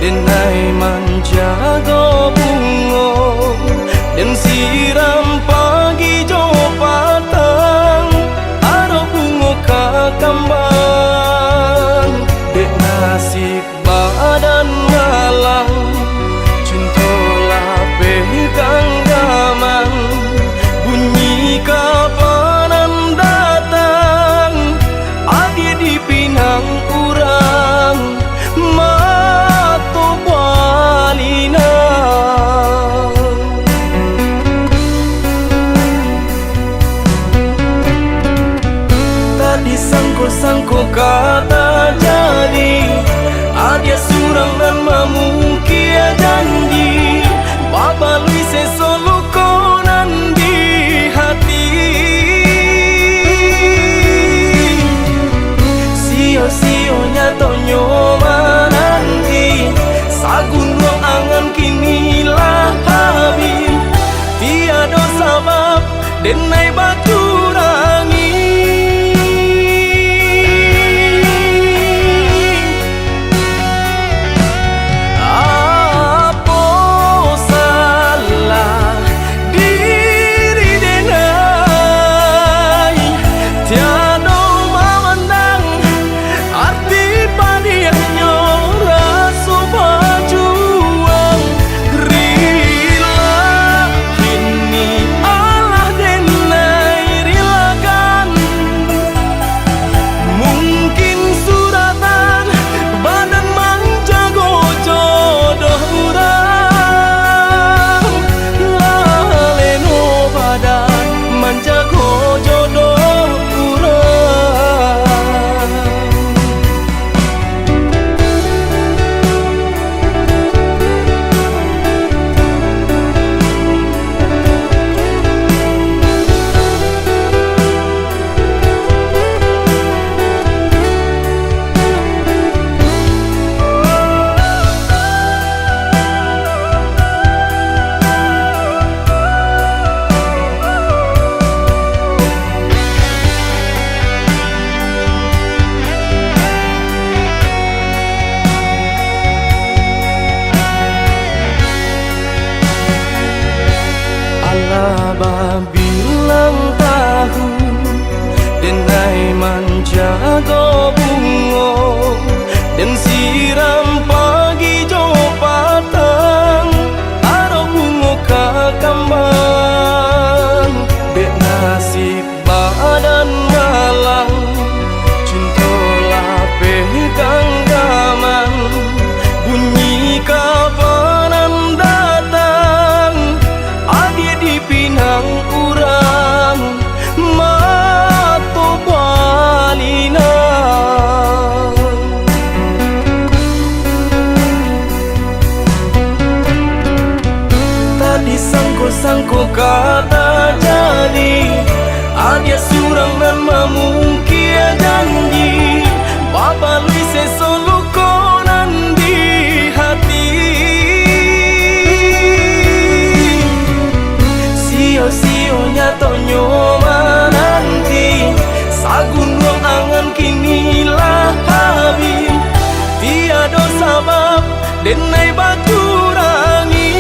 denai menjaga bunga dan siram pagi jo patang aro bunga kakambang dek nasib badan malang cintolah pegang gaman bunyi kapanan datang adi di pinang urang mato balina tadi sangko kata jadi adia surang dan mamungkia janji baba lui sesolo konan di hati sio-sionya tonyo mananti sagun ruang angan kini lah habis tiada sabab denai batu rangi bilang tahu denai menjaga bunga dan siram pagi jo patang aro bunga kakambang dek nasib badan malang cintolah pegang gaman bunyi kapanan datang adi di pinang urang mato balina tadi sangko kata jadi adia surang dan mamungkia janji baba lui sesolo konan di hati sio-sionya tonyo mananti sagun ruang angan kini lah habis tiada sabab denai batu rangi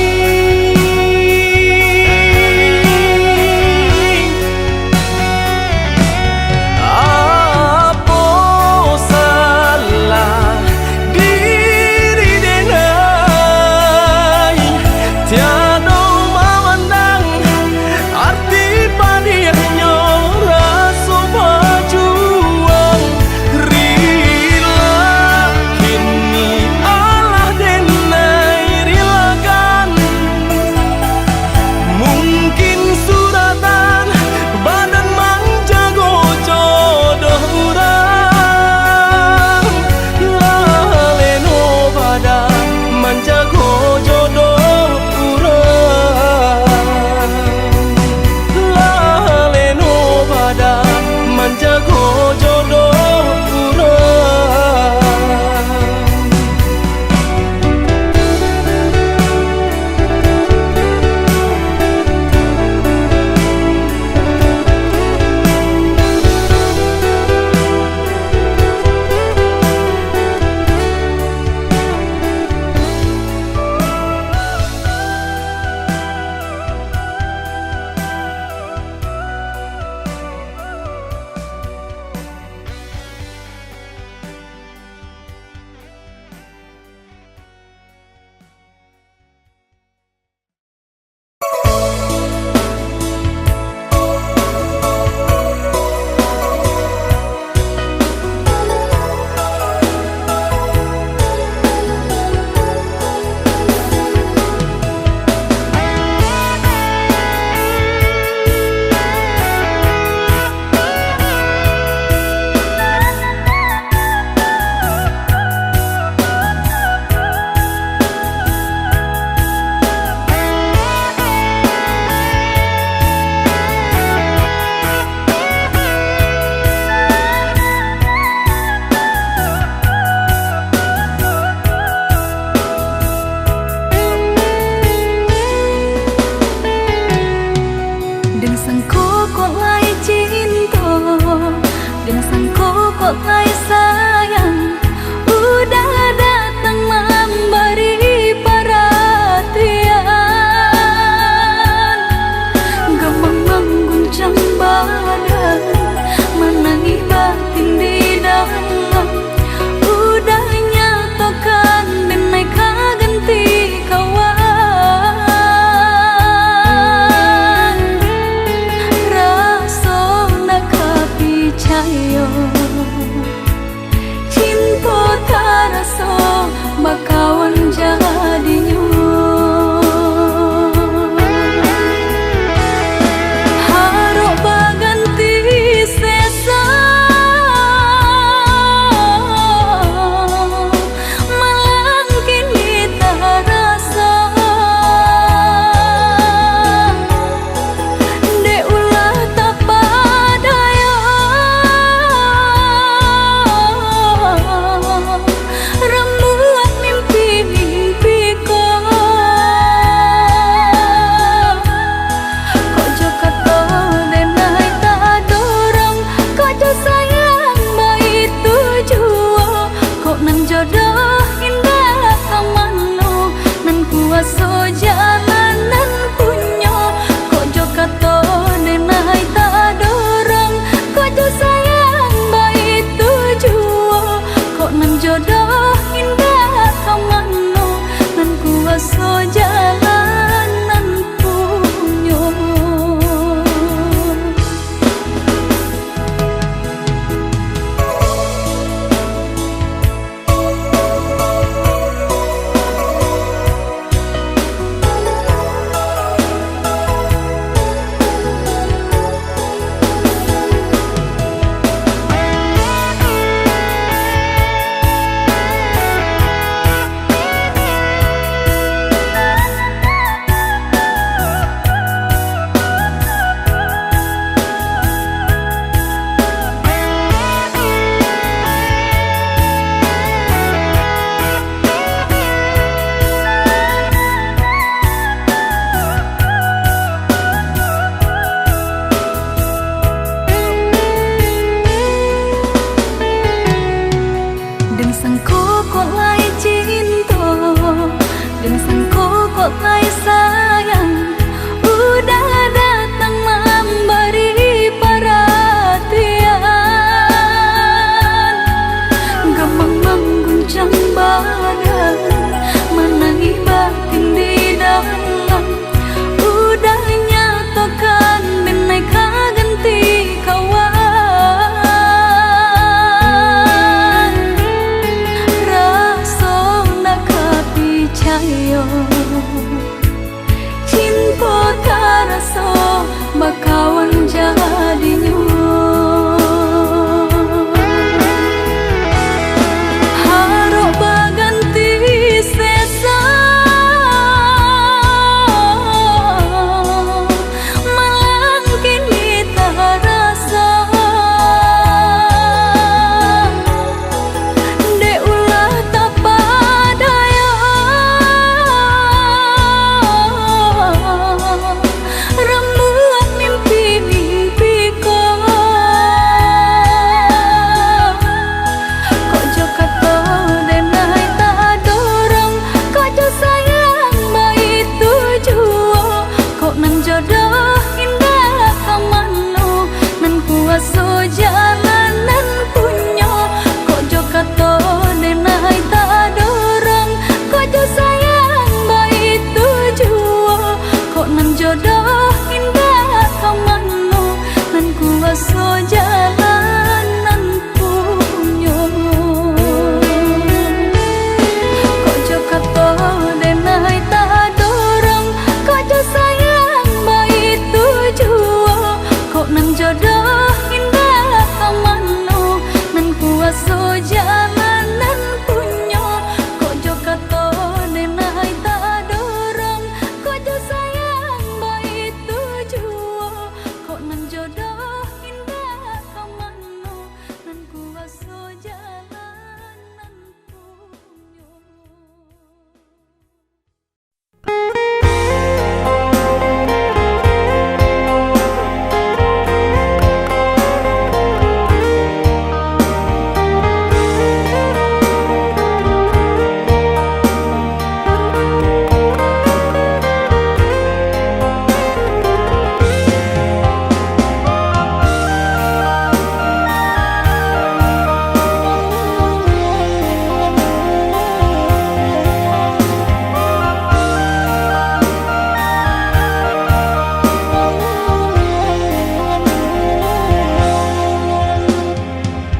jodoh indah kamanmu nan kuaso jalanan punyo kojo kato denai tak dorong kojo sayang baik tujuo kok nan jodoh indah kamanmu nan kuaso jalanan punyo kojo kato denai tak dorong kojo sayang baik tujuo kok nan jodoh indah kamanmu nan kuaso jalanan punyo.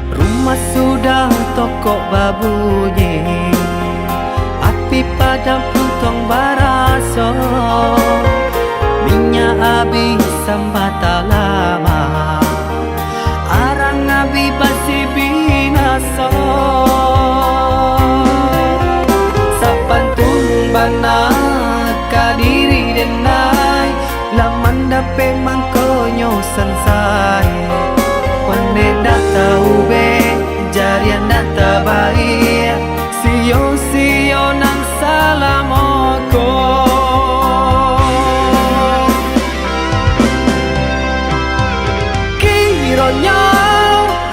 Rumah sudah toko babunyi, api padam puntong baraso, minyak habis sambata lama, arang abi basi binaso. Sapantun bana kadiri denai, laman dape mangkonyo sansai. Pandai dah tahu be, jarian dah terbaik. Sio nang salamoko. Kironyo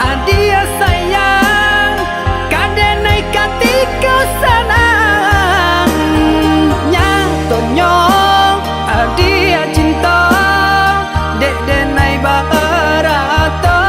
adia sayang, kadenai katika sanang. Nyatonyo adia cinta, dek denai barato.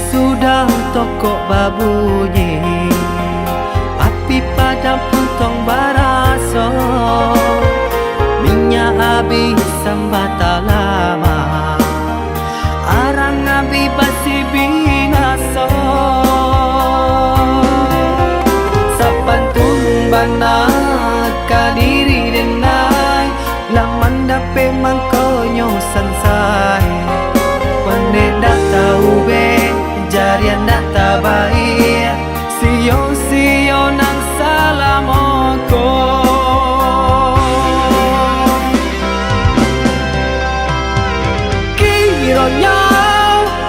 Sudah toko babunyi, api padam puntong baraso, minyak habis sambata lama, arang abi basi binaso. Sapantun bana kadiri denai, laman dape mangkonyo sansai. Pandai dah tahu be, jarian dah terbaik. Sio nang salamoko. Kironyo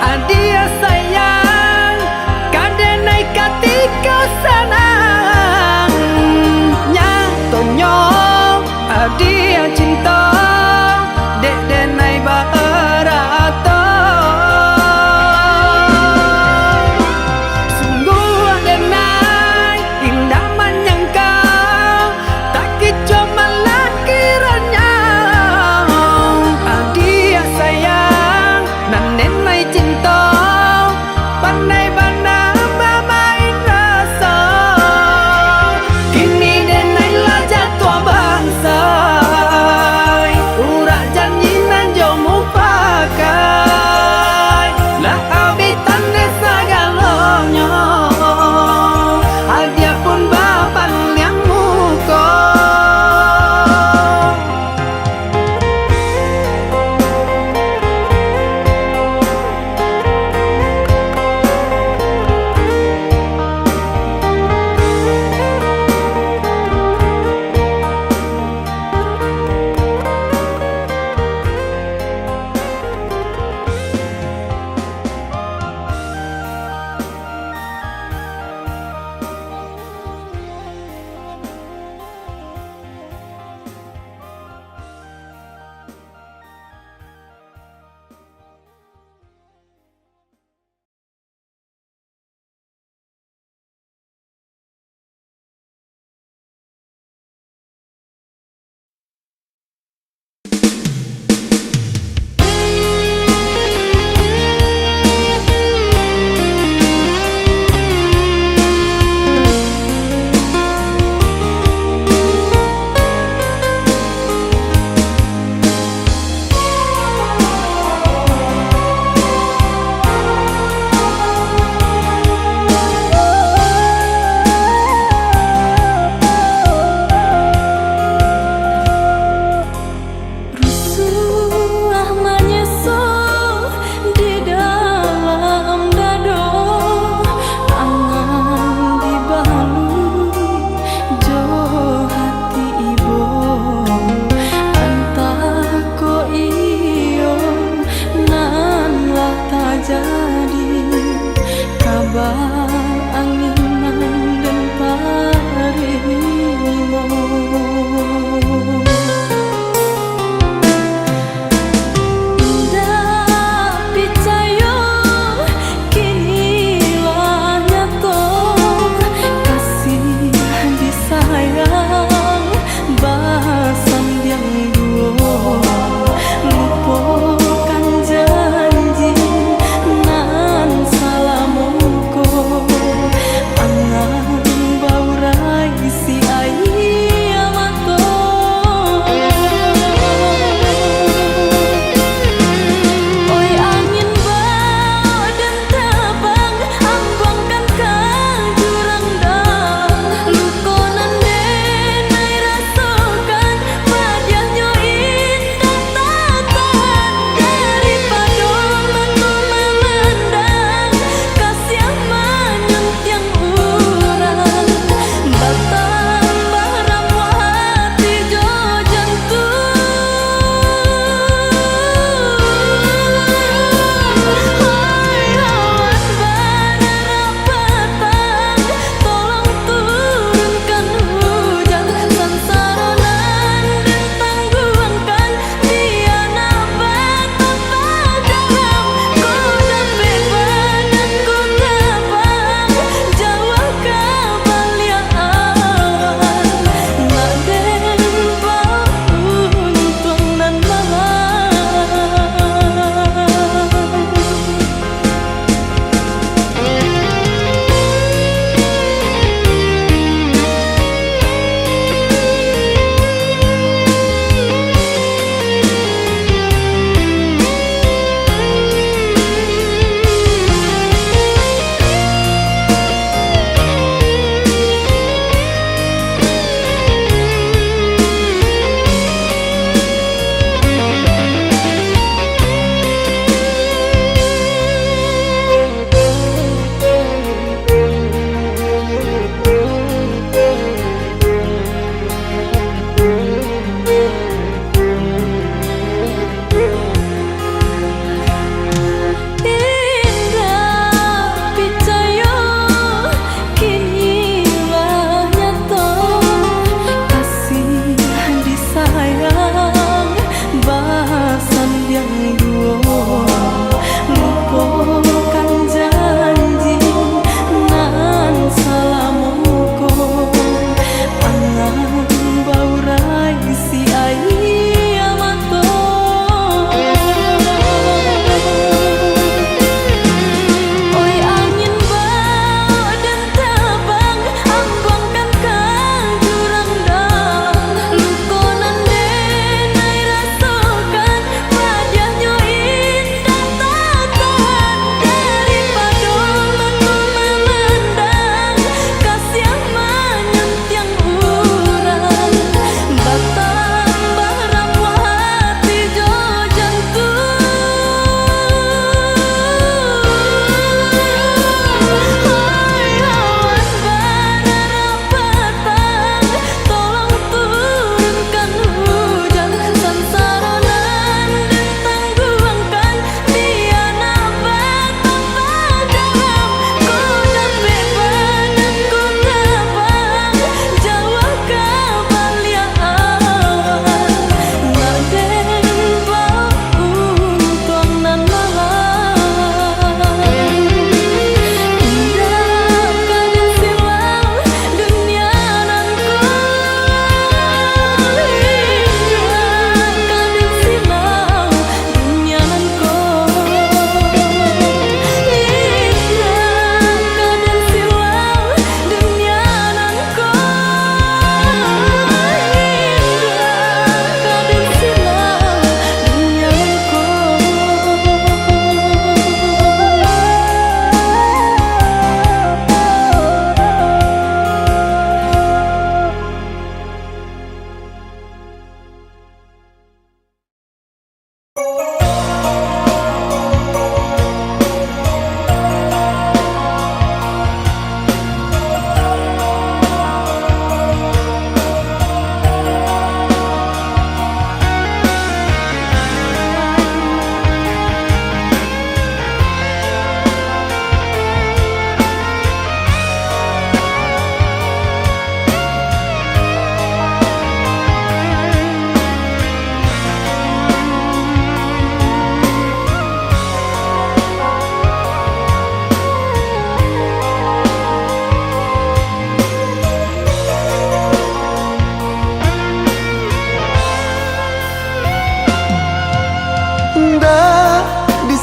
adia sayang, kadenai katika sanang. Nyatonyo adia cinta, dek denai barato. Pandai bana bermain rasa, kini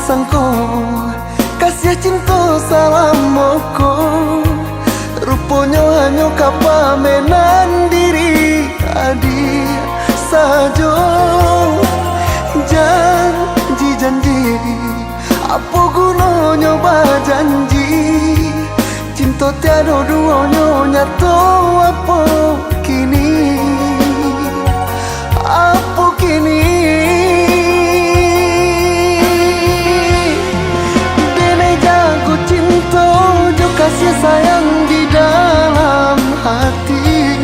disangko kasih cinta salam moko, rupanya hanya kapamenan diri adi sajo. Janji-janji apa gunanya janji, cinta tiada duanya nyata apa kini, apa kini. Dene jago cinta jo kasih sayang di dalam hati,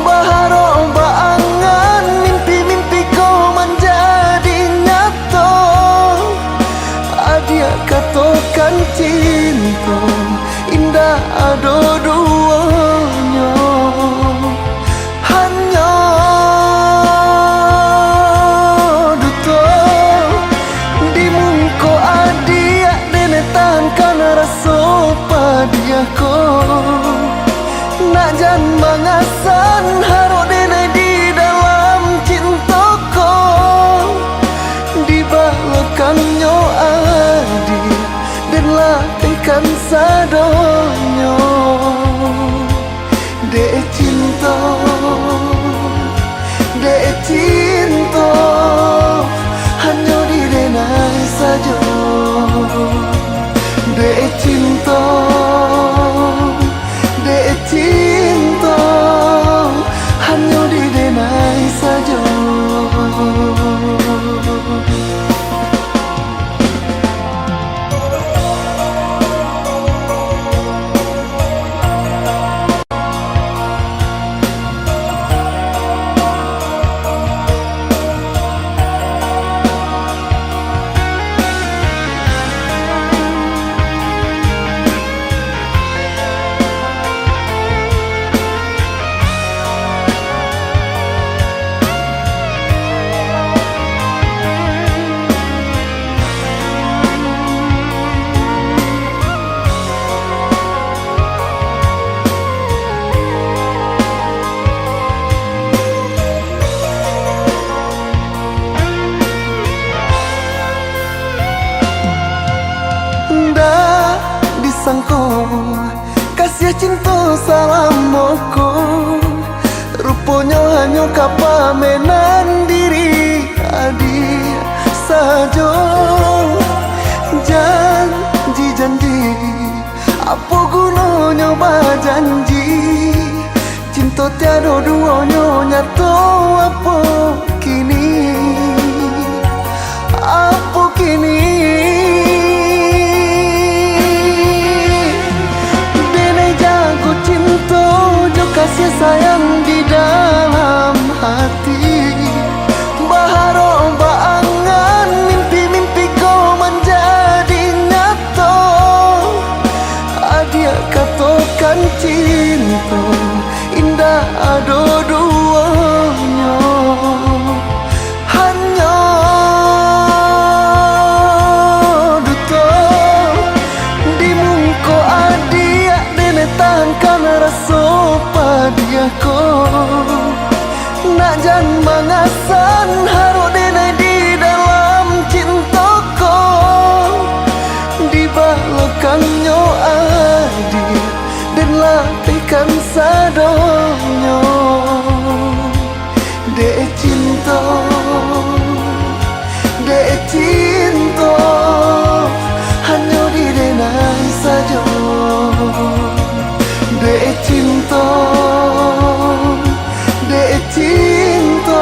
baharo baangan mimpi-mimpi kau menjadi nyata. Adia katakan cinta indah ada duanya, hanya duto di mungko adia dene tankan rasa padiako, nak jan mangasan haro dene di dalam cintaku, di balakannya adi dan latihkan sadonyo. Dek cinta, dek cinta, hanya di denai saja. Dek cinta, dek cinta, hanya di denai saja. Disangko kasih cinta salam moko, rupanya hanya kapamenan diri adi sajo. Janji-janji apa gunanya janji, cinta tiada duanya nyata apa kini, apa kini. Kasih sayang di dalam hati, baharo baangan mimpi-mimpi kau menjadi nyata. Adia katakan cinta indah ada duanya, hanya duto di mungko adia dene tangkan rasa padiako, nak jan mangasan haro dene di dalam cintaku, di balakannya adi dan latihkan sadonyo. Dek cinta, dek cinta, hanya di denai saja. Dek cinta, dek cinta,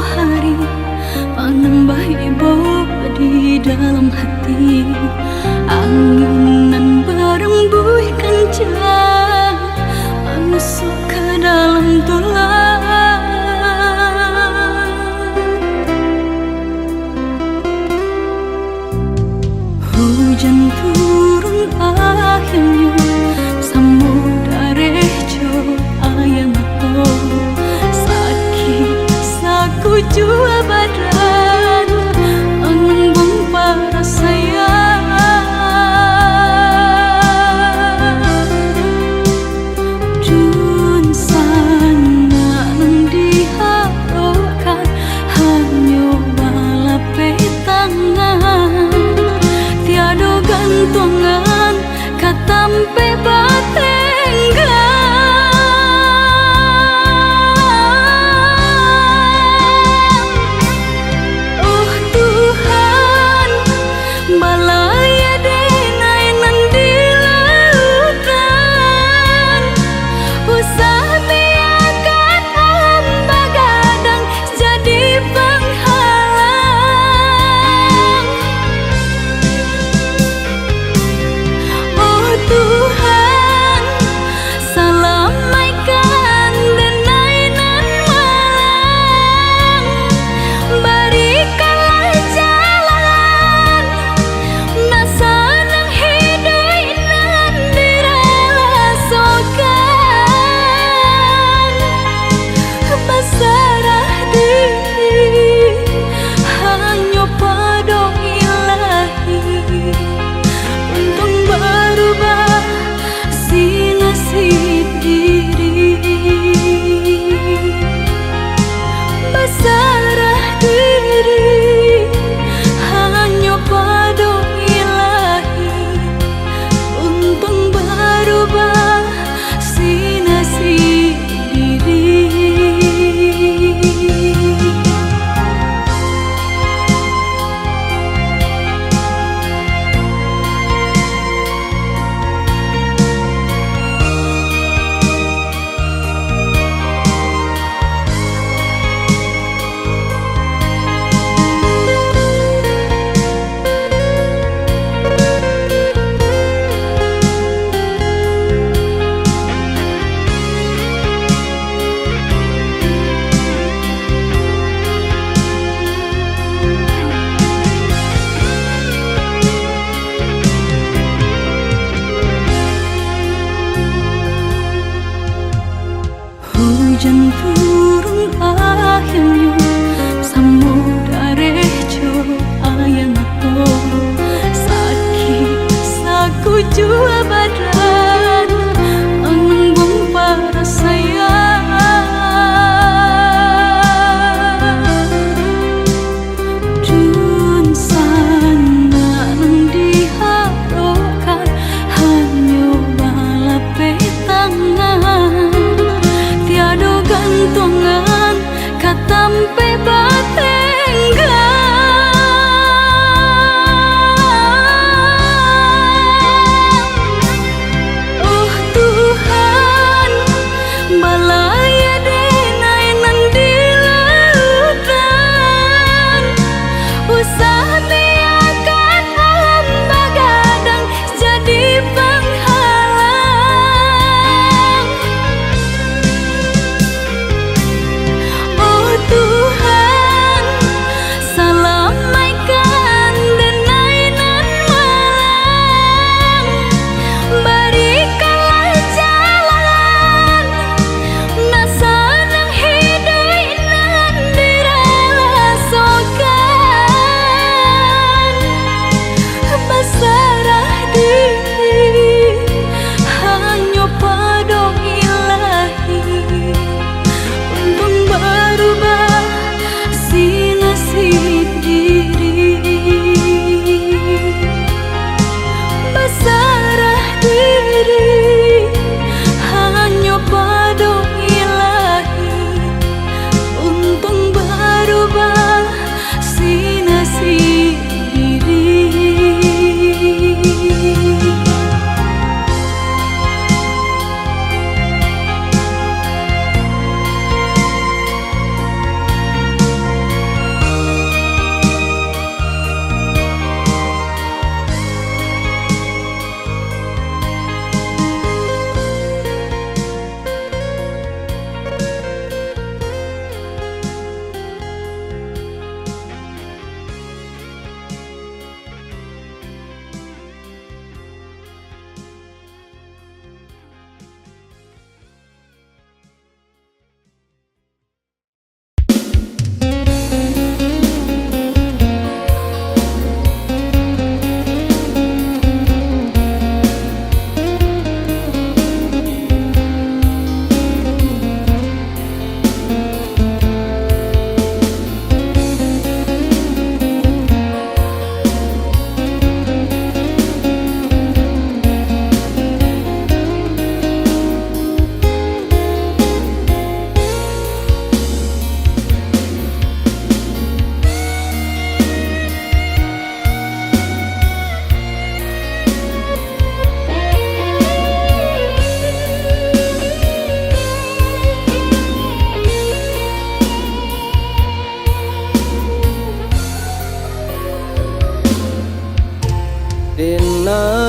hari menambah ibu di dalam hati. Anginan berembus kencang menusuk ke dalam tulang. Hujan turun akhirnya samudra rejo ayam atau sakit saku jua badan mengembung para sayang. Jun sana nang diharapkan hanya balape tangan. Tiada gantungan katampe batenggan. Oh Tuhan, balaya denai nan dilakukan. Usah biarkan hamba gadang jadi penghalang. Oh Tuhan, salamaikan denai nan malang. Berikanlah jalan nasa nang hidup nan dirasakan. Berserah diri hanya pada Ilahi untuk berubah si nasib diri. Berserah diri hanya pada Ilahi untuk berubah si nasib diri. Hujan turun akhirnya samudra rejo ayam atau sakit saku jua badan mengembung para sayang. Jun sana nang diharapkan hanya balape tangan. Tiada gantungan katampe batenggan. Oh Tuhan, balaya denai nan dilakukan. Usah biarkan hamba gadang jadi penghalang. Oh Tuhan,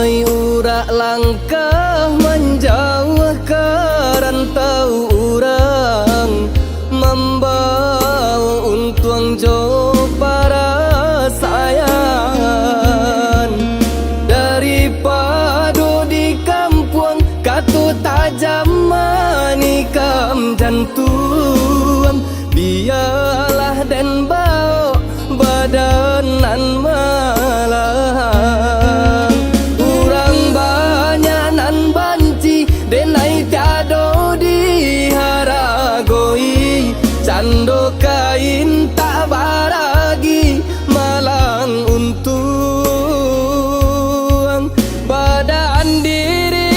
Denai urak langkah menjauh ke rantau urang, membawa untuang jo para sayang. Daripada di kampung katu tajam manikam jantung, biarlah dan bau badanan malang. Urang banyak nan banci denai tiado diharagoi, cando kain tak baragi malang untung badan diri.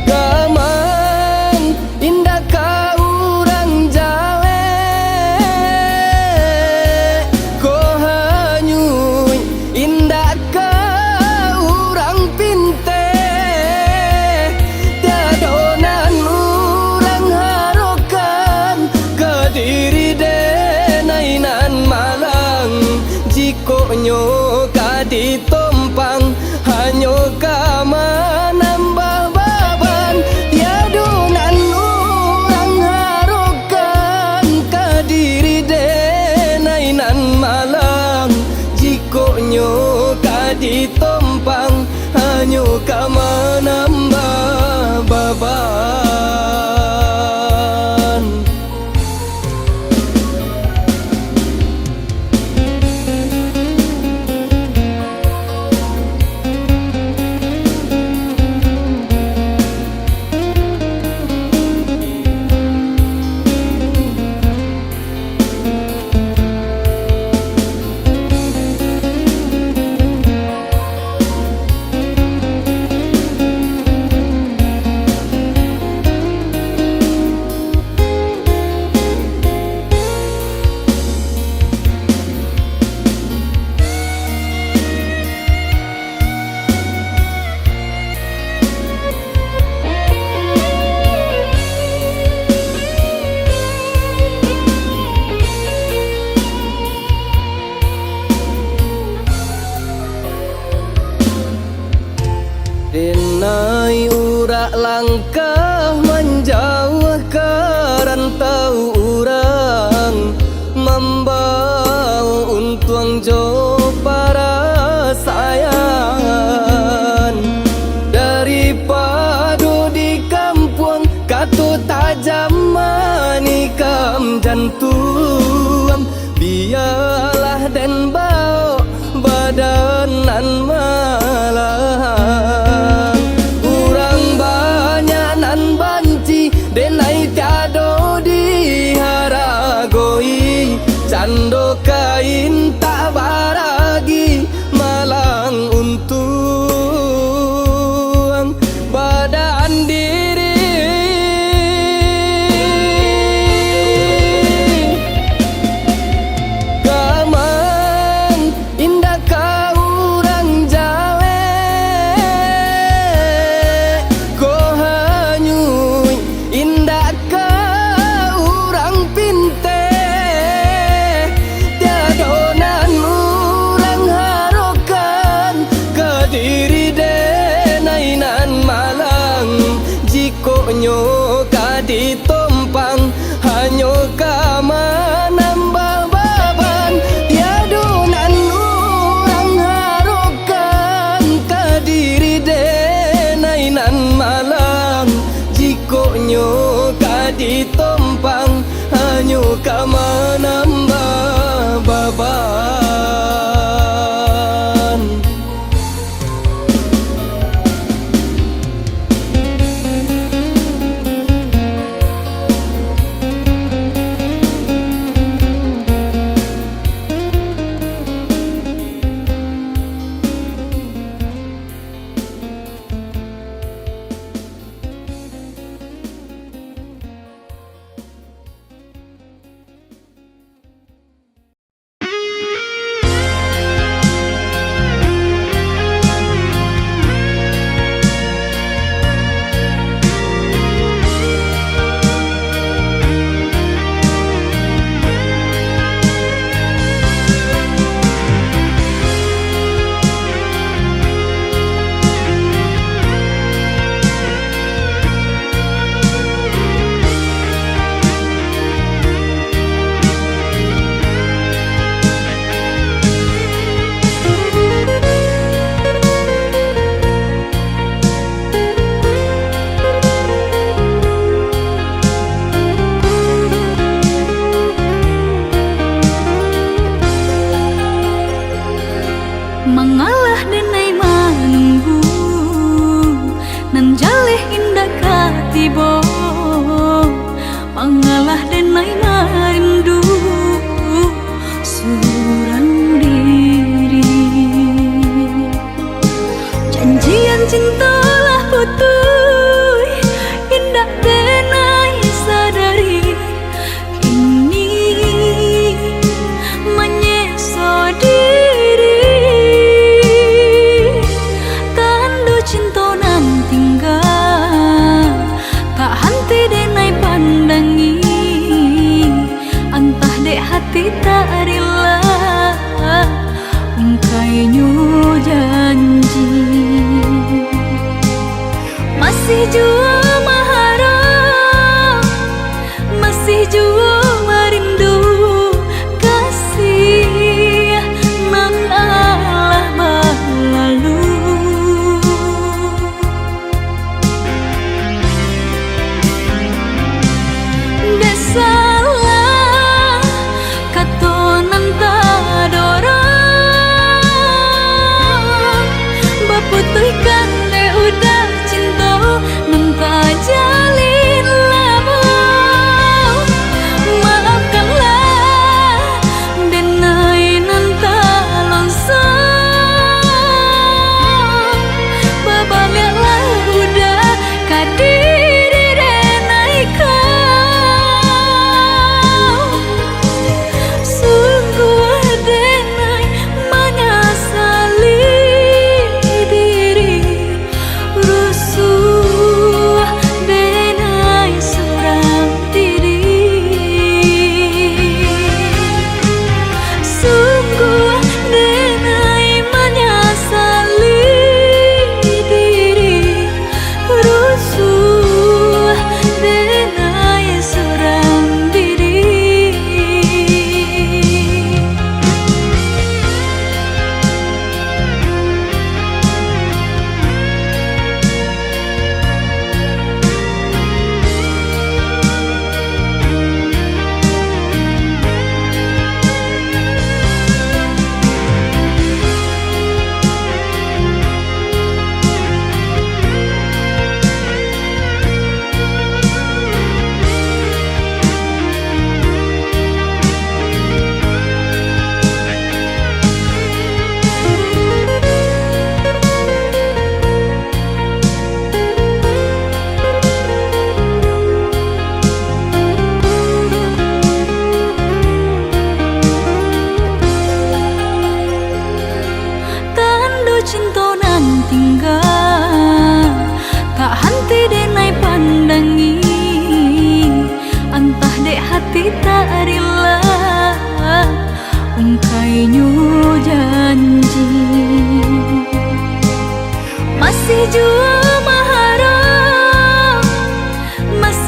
Gaman indah ka urang jawe, ko hanyui indah ka urang pinte. Tiadonan urang harokan ke diri denainan malang, jikonyo ka ditompang hanyo ka menambah baban. Tiadonan urang harokan ke diri denainan malang, jikonyo ka ditompang hanyo ka menambah baban. Denai urak langkah menjauh ke rantau urang, membawa untuang jo para sayang. Daripada di kampung katu tajam manikam jantung, biarlah dan bau badanan malang. Urang banyak nan banci denai tiado diharagoi, cando kain tak baragi malang untung badan diri. Gaman indah ka urang jawe, ko hanyui indah ka urang pinte. Tiadonan urang harokan ke diri denainan malang, jikonyo ka ditompang hanyo ka menambah baban. Tiadonan urang harokan ke diri denainan malang, jikonyo ka ditompang hanyo ka menambah baban.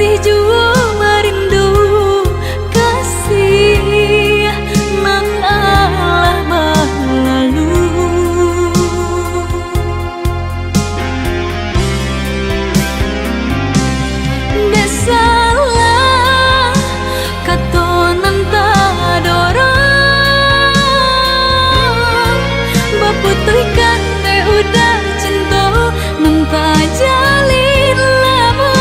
masih jua merindu kasih nang alah berlalu. Besalah katonan tak dorong baputihkan teh udah cinta nang tak jalin lama.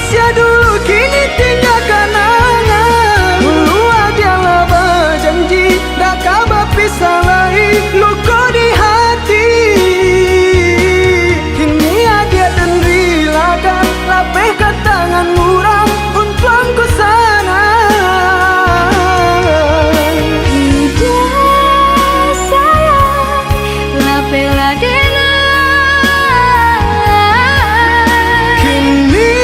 sia dulu kini tinggal kenangan. Dulu adalah berjanji dak kabar pisah lagi luka di hati. Kini ada dan rilakan lapeh ke tangan murang untung ku sana. Tidak sayang lapela dena. Kini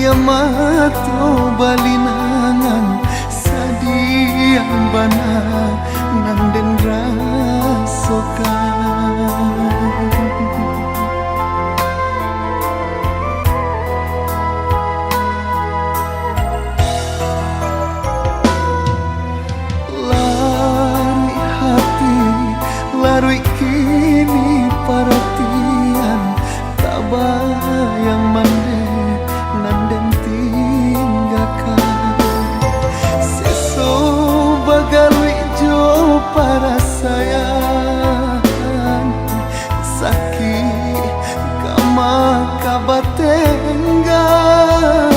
Yamato balinangan sadian bana nanden rasokan. Lari hati, larui kini perhatian, tak bayang mande nanden tinggalkan. Seso bagalui jo para sayang, sakit kama kabatenggan,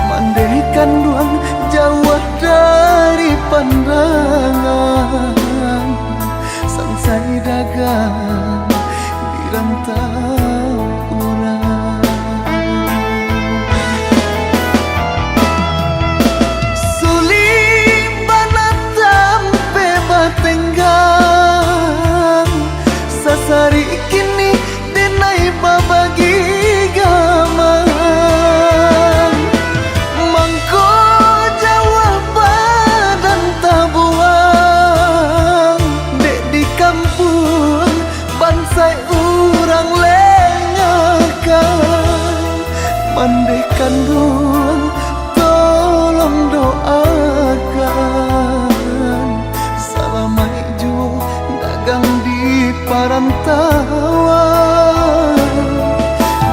mandaikan ruang jauh dari pandangan, sansai dagang di rantau urang. Sulit banatam pe batenggang, sasari kini denai babagi gamang. Mangko jawab badan tabuang, dek di kampung bansai urang lengakan. Mandaikan ruang tolong doakan, salamai jo dagang di parantauan.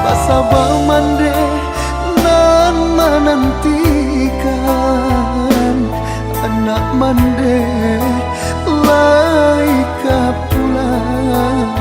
Basabah mande nan menantikan, anak mande lai kapulang.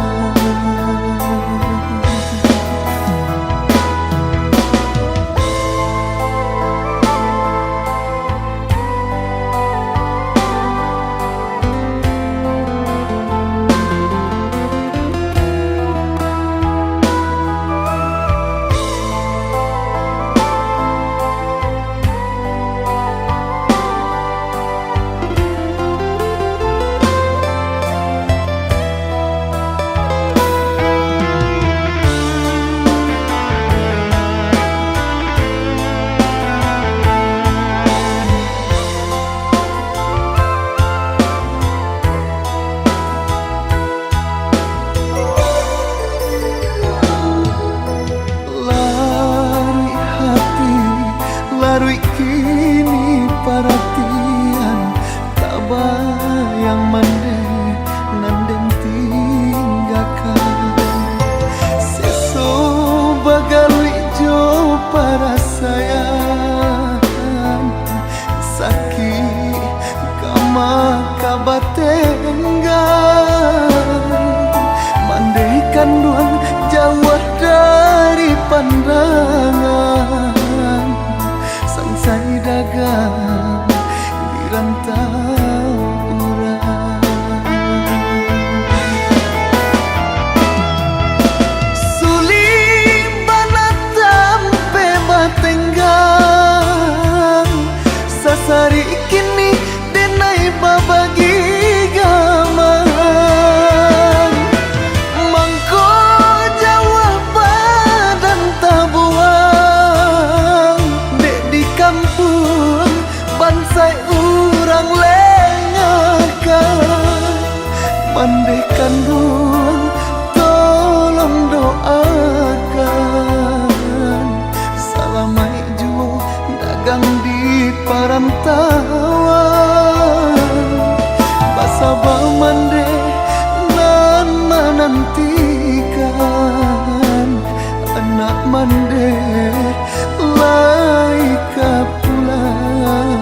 Larui kini perhatian, tak bayang mande nanden tinggalkan. Seso bagalui jo para sayang, sakit kama kabatenggan, mandaikan ruang jauh dari pandangan, sansai dagang di rantau urang. Sulit banatam pe batenggang, sasari kini denai babagi gamang. Mangko jawab badan tabuang, dek di kampung bansai urang lengakan. Mandaikan ruang tolong doakan, salamai jo dagang di parantauan. Basabah mande nan menantikan, anak mande lai kapulang.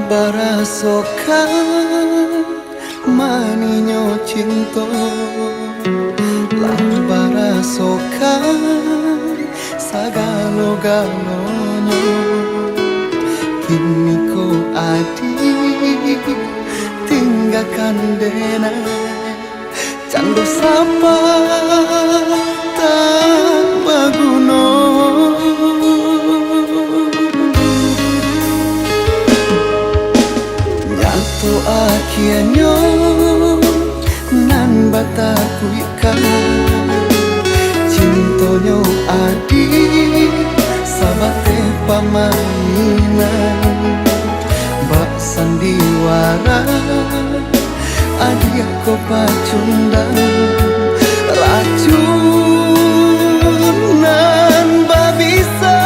barasokan maninyo cinta lah barasokan sagalo-galonyo kini ko adik tinggalkan dena cando sapa tak maguno nyato akhirnya nan bataku ikan cintonyo adik sabate pamainan bak sandiwara adik ko pacundang racunan babisa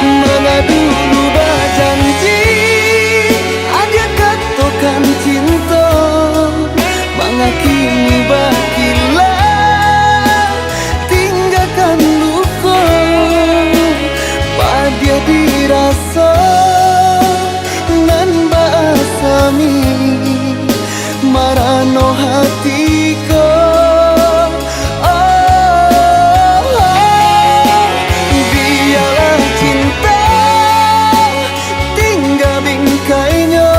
mana dulu berjanji adik katokan cinta manga kini bakilah tinggalkan luka pada dirasa nan basami marano hatiko biarlah cinta tinggal bingkainya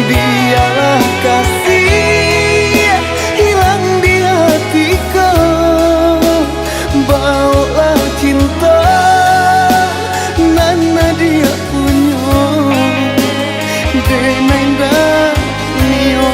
biarlah kasih hilang di hatiku bawalah cinta nana dia punya denenda nio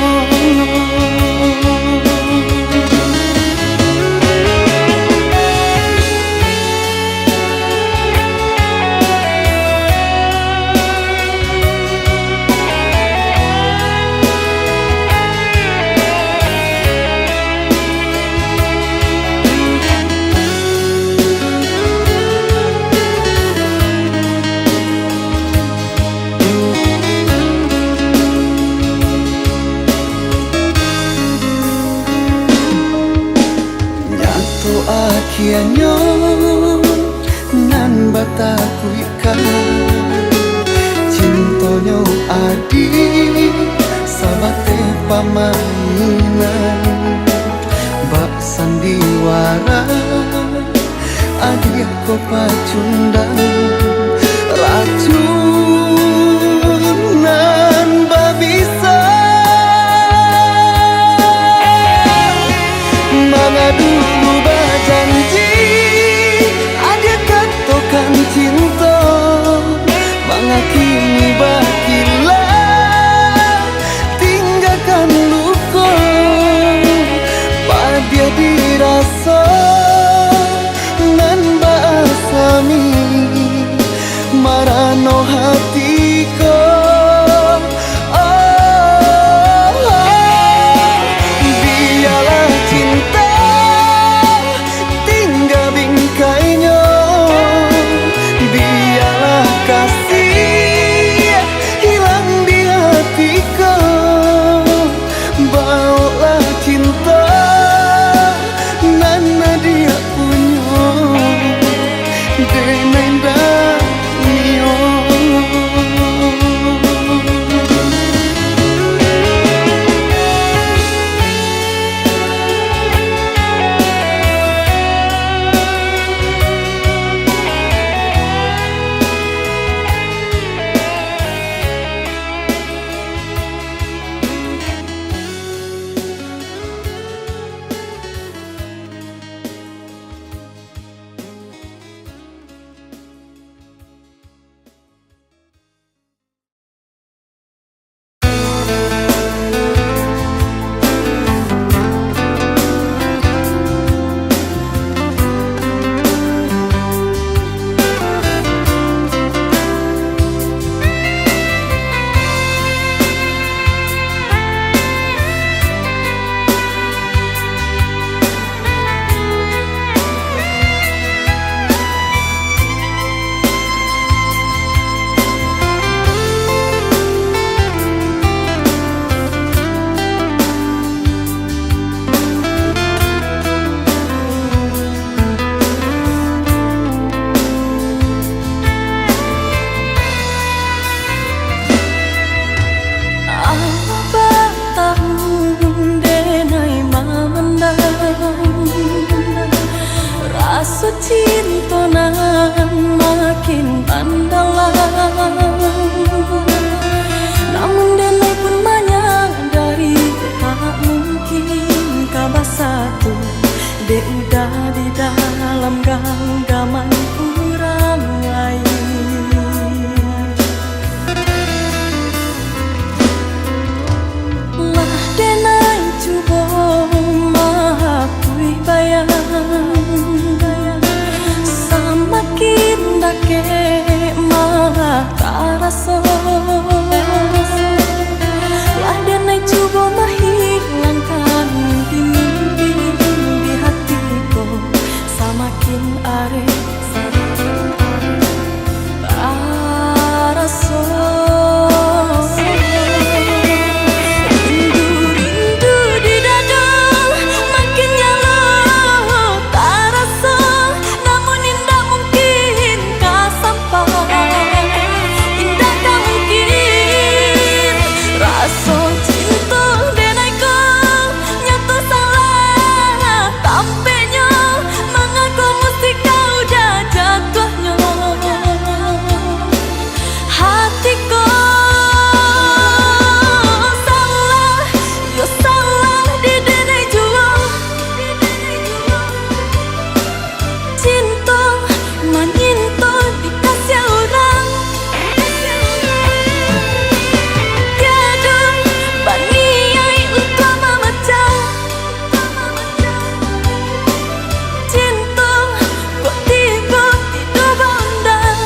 akhirnya nan bataku ikan cintonyo adik sabate pamainan bak sandiwara adik ko pacundang racunan babisa mana dulu berjanji adik katokan cinta manga kini bakilah tinggalkan luka pada dirasa nan basami cintonan makin mendalam. Namun denai pun menyadari tak mungkin kabar satu. Dek udah di dalam genggaman orang lain. Lah denai cuba mengakui bayang semakin dake malah tak rasa. Lah denai cuba menghilangkan mimpi-mimpi di hatiku, semakin arif tak rasa. Rindu-rindu di dada makin nyala tak rasa. Namun indah mungkin kau sampai, indah tak mungkin rasa cinta denai kau nyata salah tampaknya. Mengaku mesti kau dah jatuhnya hatiku. Salah, yo salah di denai jua. Cinta menyinta dikasih orang. Tiada berniat untuk memecah. Cinta kok tiba tidak bandang.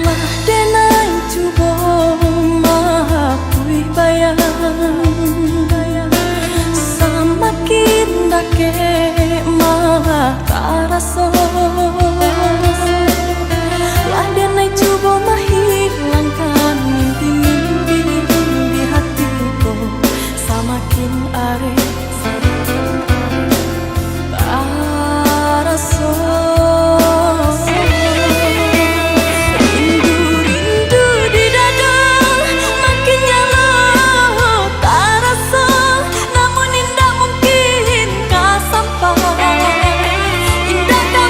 Lah denai cuba mengakui bayang semakin dake malah tak rasa. Lah denai cuba menghilangkan mimpi-mimpi di hatiku, semakin arif tak rasa. Rindu-rindu di dada makin nyala tak rasa. Namun indah mungkin kau sampai, indah tak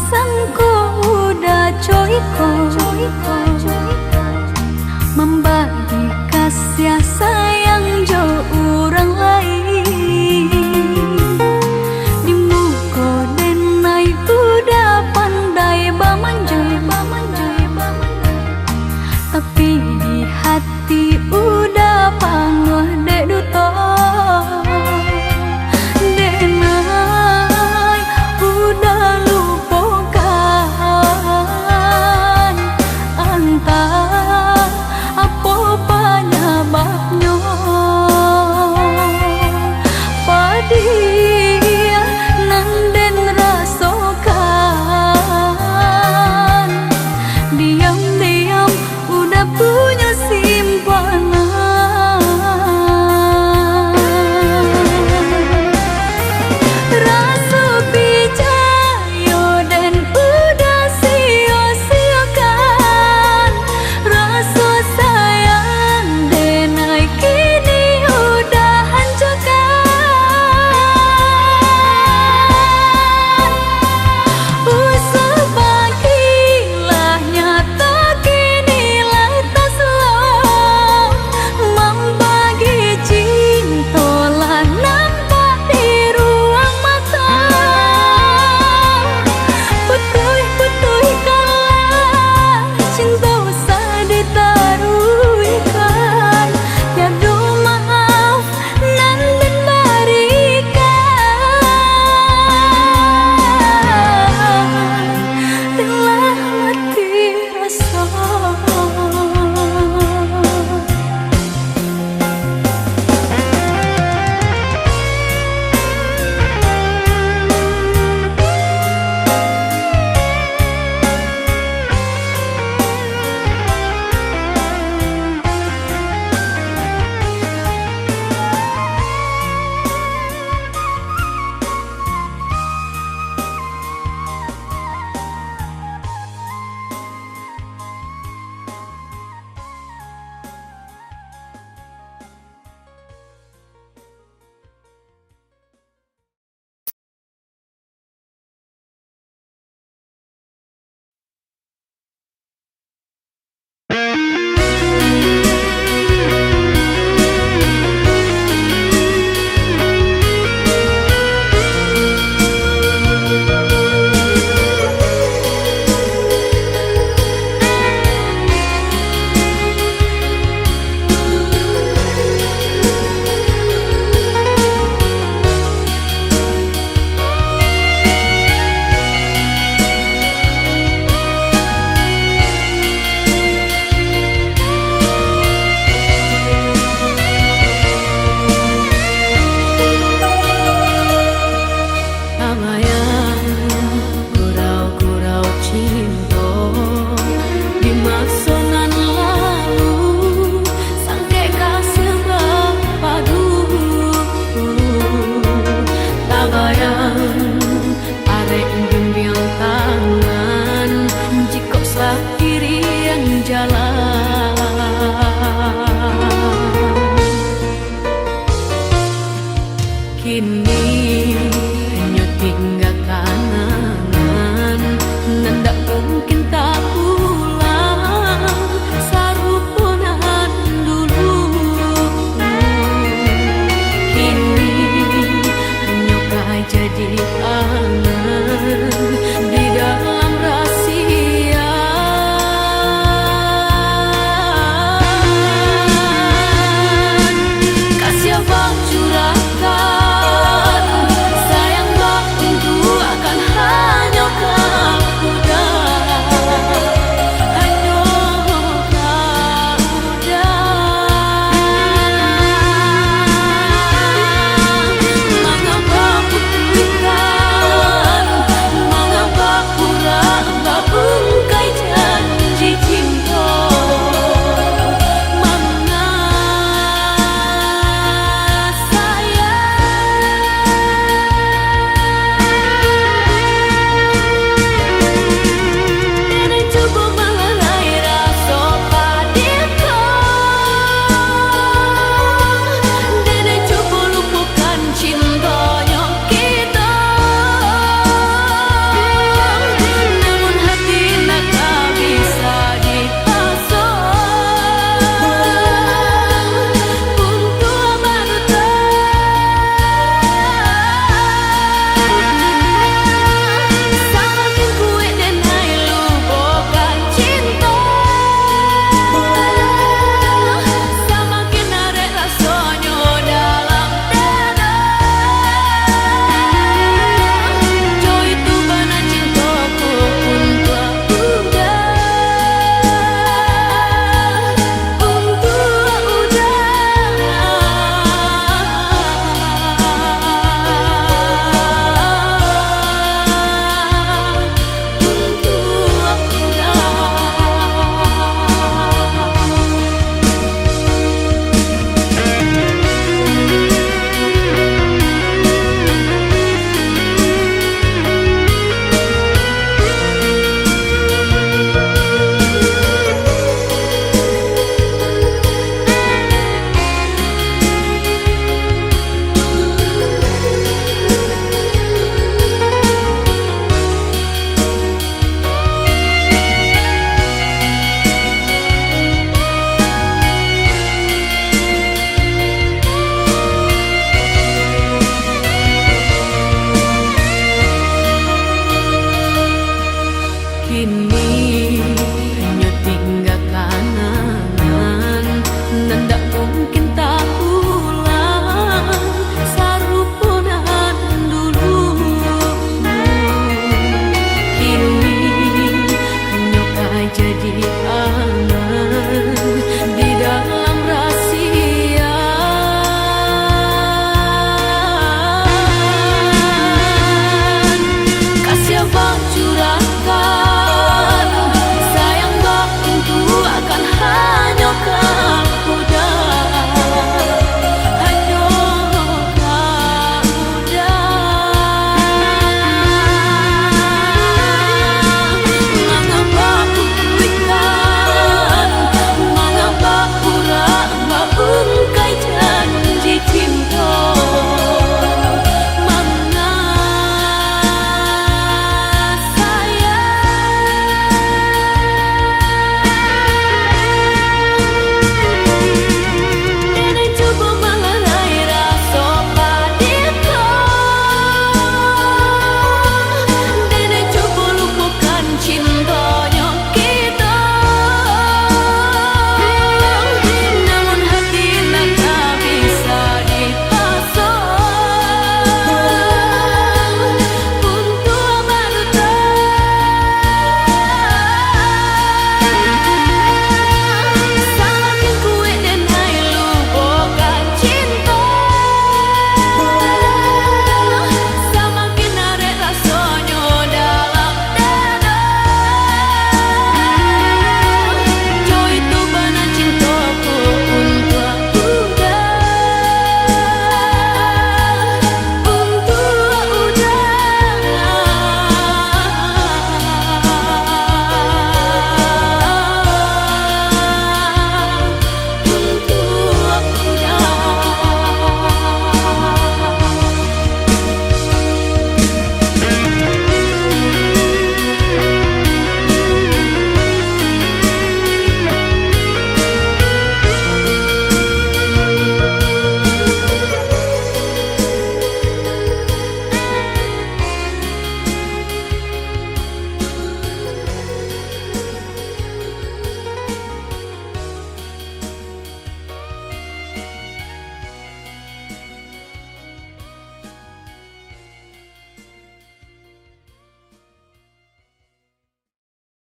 Sang ko udah trôi qua